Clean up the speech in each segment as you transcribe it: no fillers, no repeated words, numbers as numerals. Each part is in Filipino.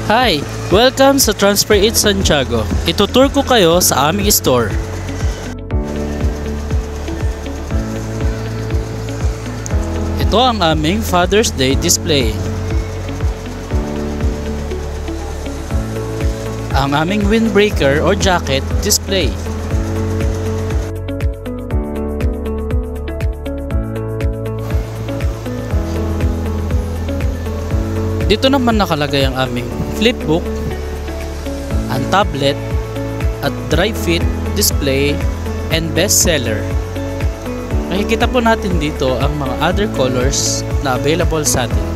Hi! Welcome sa Transfer It Santiago. Itutur ko kayo sa aming store. Ito ang aming Father's Day display. Ang aming windbreaker o jacket display. Dito naman nakalagay ang aming flipbook, ang tablet, at dry fit display and bestseller. Makikita po natin dito ang mga other colors na available sa atin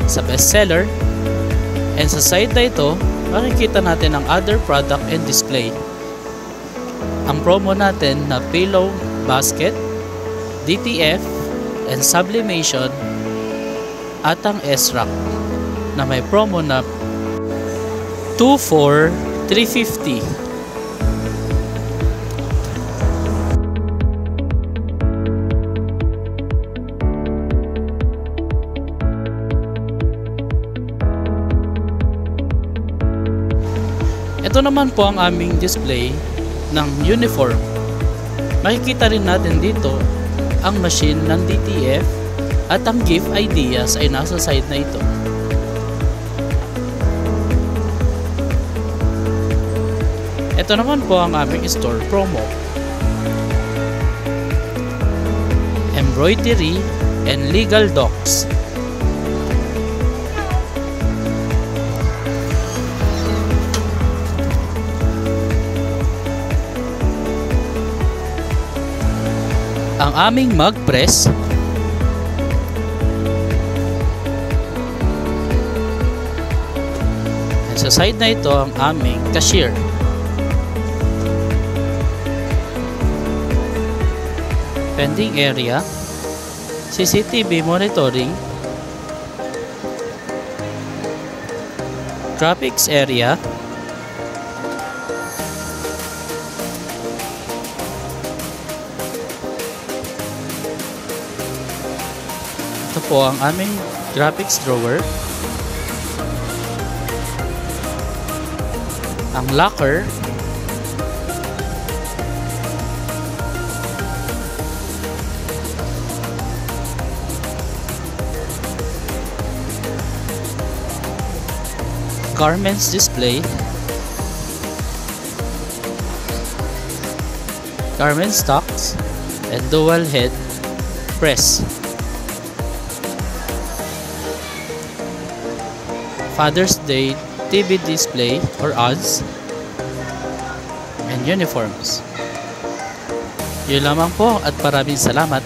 sa bestseller, and sa side na ito makikita natin ang other product and display. Ang promo natin na pillow basket, DTF, and sublimation, at ang S-Rack na may promo na 2 for 350. Ito naman po ang aming display ng uniform. Makikita rin natin dito ang machine ng DTF at ang gift ideas ay nasa side na ito. Ito naman po ang aming store promo. Embroidery and legal docs. Ang aming mug press. And sa side na ito ang aming cashier. Pending area, CCTV monitoring, graphics area, ito po ang aming graphics drawer, ang locker, garments display, garment stocks, and dual head press. Father's Day TV display or ads, and uniforms. Yun lamang po at maraming salamat.